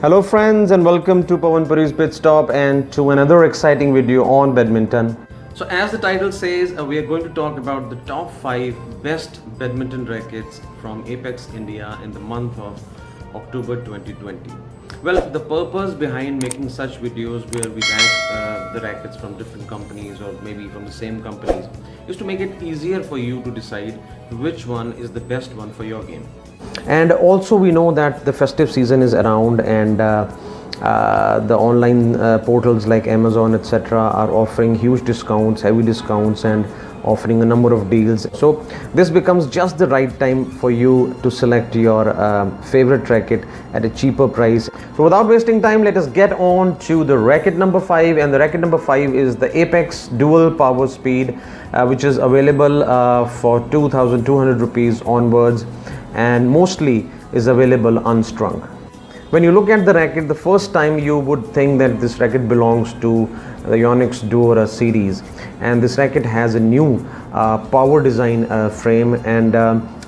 Hello friends and welcome to Pavan Puri's Pit Stop and to another exciting video on badminton. So as the title says, we are going to talk about the top 5 best badminton rackets from APACS India in the month of October 2020. Well, the purpose behind making such videos where we rank the rackets from different companies or maybe from the same companies is to make it easier for you to decide which one is the best one for your game. And also we know that the festive season is around and the online portals like Amazon etc. are offering huge discounts, heavy discounts, and offering a number of deals. So this becomes just the right time for you to select your favorite racket at a cheaper price. So without wasting time, let us get on to the racket number 5, and the racket number 5 is the APACS Dual Power Speed, which is available for 2,200 rupees onwards and mostly is available unstrung. When you look at the racket, the first time you would think that this racket belongs to the Yonex Duo series, and this racket has a new power design frame. And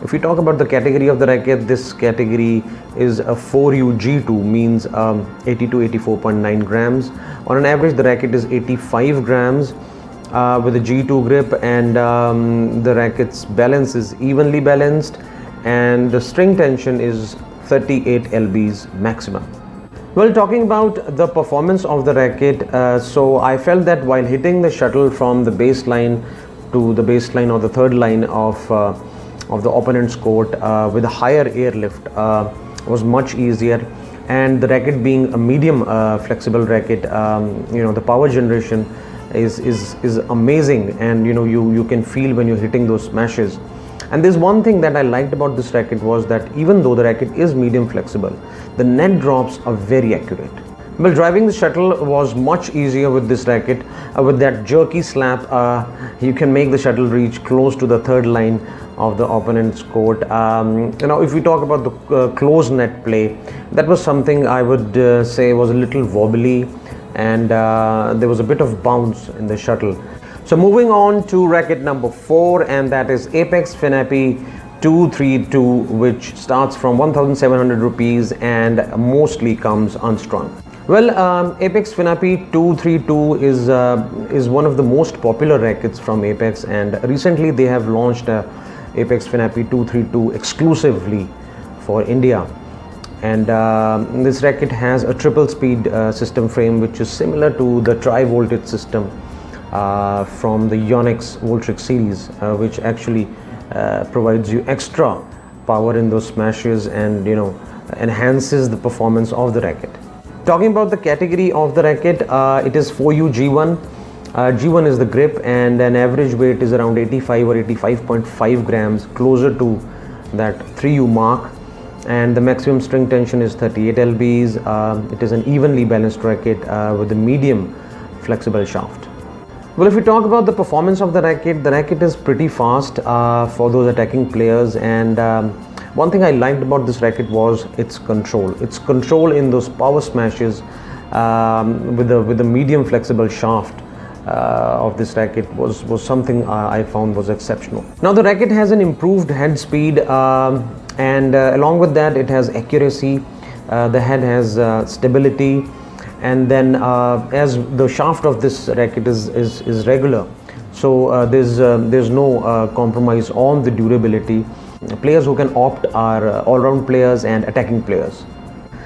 if we talk about the category of the racket, this category is a 4U G2, means 80 to 84.9 grams. On an average, the racket is 85 grams with a G2 grip, and the racket's balance is evenly balanced, and the string tension is 38 lbs maximum. Well, talking about the performance of the racket, so I felt that while hitting the shuttle from the baseline to the baseline or the third line of the opponent's court with a higher airlift was much easier, and the racket being a medium flexible racket, the power generation is amazing, and you can feel when you're hitting those smashes. And there's one thing that I liked about this racket was that even though the racket is medium flexible, the net drops are very accurate. Well, driving the shuttle was much easier with this racket. With that jerky slap, you can make the shuttle reach close to the third line of the opponent's court. If we talk about the close net play, that was something I would say was a little wobbly, and there was a bit of bounce in the shuttle. So moving on to racket number 4, and that is APACS FinAppi 232, which starts from 1,700 rupees and mostly comes unstrung. Well, APACS FinAppi 232 is one of the most popular rackets from APACS, and recently they have launched APACS FinAppi 232 exclusively for India. And this racket has a triple speed system frame, which is similar to the tri-voltage system from the Yonex Voltrix series, which actually provides you extra power in those smashes and enhances the performance of the racket. Talking about the category of the racket, it is 4U G1. G1 is the grip, and an average weight is around 85 or 85.5 grams, closer to that 3U mark, and the maximum string tension is 38 lbs. It is an evenly balanced racket with a medium flexible shaft. Well, if we talk about the performance of the racket is pretty fast for those attacking players, and one thing I liked about this racket was its control. Its control in those power smashes with the medium flexible shaft of this racket was something I found was exceptional. Now the racket has an improved head speed, and along with that it has accuracy. The head has stability. And then as the shaft of this racket is regular, so there's no compromise on the durability. Players who can opt are all-round players and attacking players.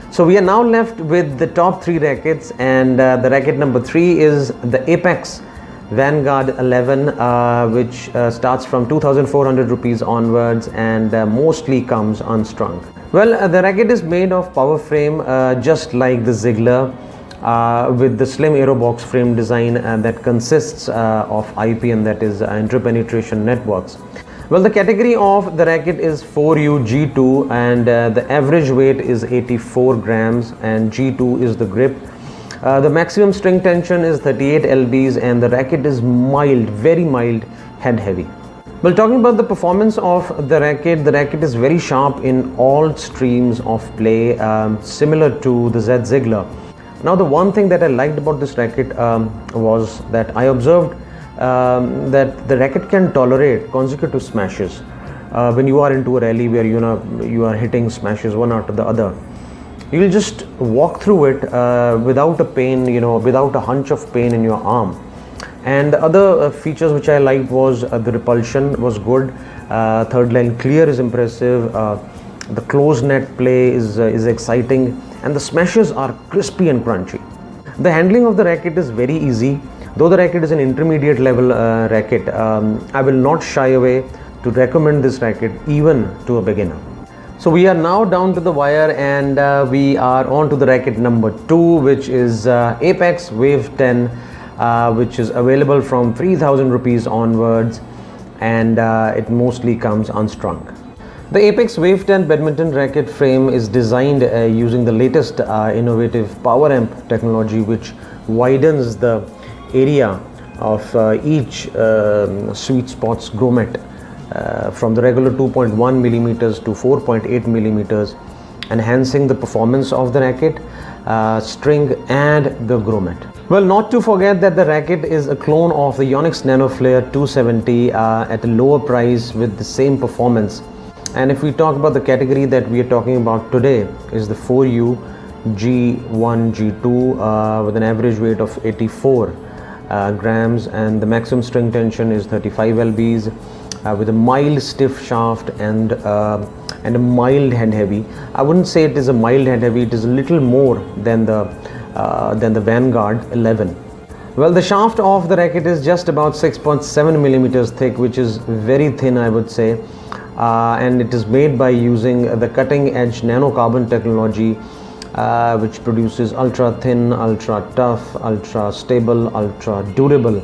So we are now left with the top 3 rackets, and the racket number 3 is the APACS Vanguard 11, which starts from 2,400 rupees onwards and mostly comes unstrung. Well, the racket is made of power frame, just like the Ziegler, with the slim aerobox frame design that consists of IPN, that is interpenetration networks. Well, the category of the racket is 4U G2, and the average weight is 84 grams, and G2 is the grip. The maximum string tension is 38 lbs, and the racket is mild, very mild, head heavy. Well, talking about the performance of the racket is very sharp in all streams of play, similar to the Z Ziegler. Now, the one thing that I liked about this racket was that I observed that the racket can tolerate consecutive smashes when you are into a rally where you are hitting smashes one after the other. you'll just walk through it without a pain, without a hunch of pain in your arm. And the other features which I liked was the repulsion was good, third line clear is impressive, the closed net play is exciting, and the smashes are crispy and crunchy. The handling of the racket is very easy. Though the racket is an intermediate level racket, I will not shy away to recommend this racket even to a beginner. So we are now down to the wire, and we are on to the racket number 2, which is APACS Wave 10, which is available from 3,000 rupees onwards, and it mostly comes unstrung. The APACS Wave 10 badminton racket frame is designed using the latest innovative power amp technology, which widens the area of each sweet spot's grommet from the regular 2.1 millimeters to 4.8 millimeters, enhancing the performance of the racket, string and the grommet. Well, not to forget that the racket is a clone of the Yonex Nano Flare 270 at a lower price with the same performance. And if we talk about the category that we are talking about today, is the 4U G1 G2 with an average weight of 84 grams, and the maximum string tension is 35 lbs with a mild stiff shaft and a mild head heavy. I wouldn't say it is a mild head heavy, it is a little more than the Vanguard 11. Well, the shaft of the racket is just about 6.7 millimeters thick, which is very thin, I would say, and it is made by using the cutting edge nanocarbon technology, which produces ultra thin, ultra tough, ultra stable, ultra durable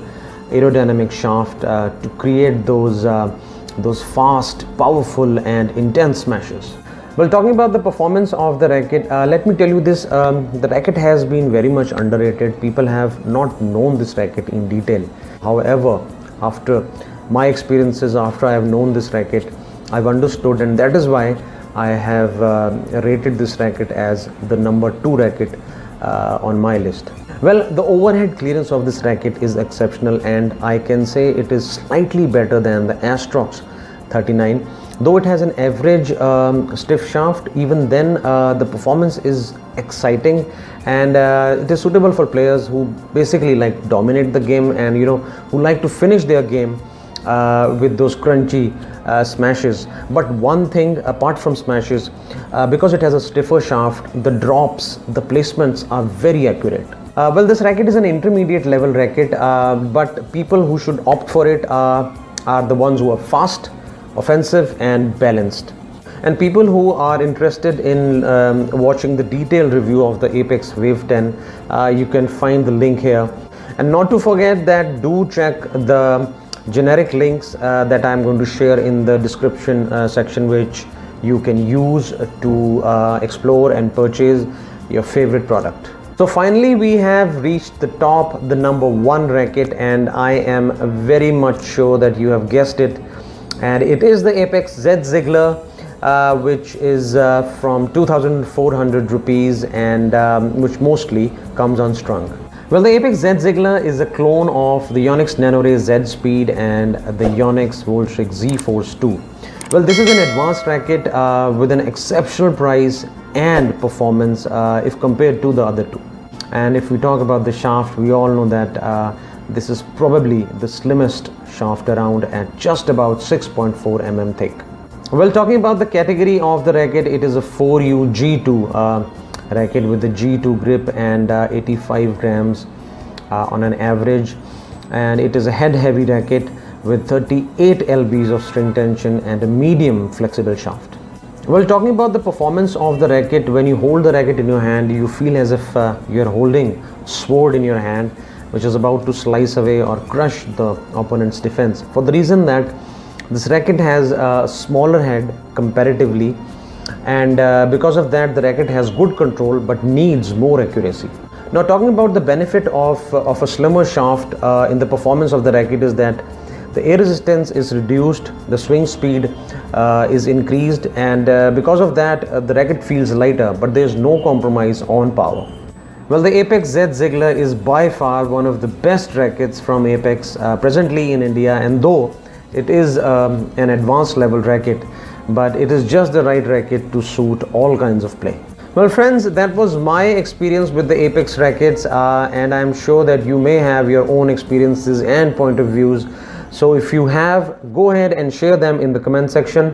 aerodynamic shaft to create those fast, powerful and intense smashes. Well, talking about the performance of the racket, let me tell you this, the racket has been very much underrated. People have not known this racket in detail. However, after my experiences, after I have known this racket, I've understood, and that is why I have rated this racket as the number 2 racket on my list. Well, the overhead clearance of this racket is exceptional, and I can say it is slightly better than the Astrox 39. Though it has an average stiff shaft, even then the performance is exciting, and it is suitable for players who basically like dominate the game and who like to finish their game with those crunchy smashes. But one thing apart from smashes, because it has a stiffer shaft, the drops, the placements are very accurate. Well, this racket is an intermediate level racket, but people who should opt for it are the ones who are fast, offensive and balanced. And people who are interested in watching the detailed review of the APACS Wave 10, you can find the link here. And not to forget that do check the generic links that I'm going to share in the description section, which you can use to explore and purchase your favorite product. So finally we have reached the top, the number 1 racket, and I am very much sure that you have guessed it, and it is the APACS Z Ziegler, which is from 2,400 rupees and which mostly comes unstrung. Well, the APACS Z Ziegler is a clone of the Yonex NanoRay Z Speed and the Yonex Voltric Z Force 2. Well, this is an advanced racket with an exceptional price and performance if compared to the other two. And if we talk about the shaft, we all know that this is probably the slimmest shaft around at just about 6.4 mm thick. Well, talking about the category of the racket, it is a 4U G2 racket with the G2 grip and 85 grams on an average, and it is a head heavy racket with 38 lbs of string tension and a medium flexible shaft. Well, talking about the performance of the racket, when you hold the racket in your hand, you feel as if you are holding a sword in your hand, which is about to slice away or crush the opponent's defense, for the reason that this racket has a smaller head comparatively, and because of that the racket has good control but needs more accuracy. Now, talking about the benefit of a slimmer shaft in the performance of the racket is that the air resistance is reduced, the swing speed is increased, and because of that the racket feels lighter, but there is no compromise on power. Well, the APACS Z Ziegler is by far one of the best rackets from APACS presently in India, and though it is an advanced level racket, but it is just the right racket to suit all kinds of play. Well friends, that was my experience with the APACS rackets, and I'm sure that you may have your own experiences and point of views. So if you have, go ahead and share them in the comment section.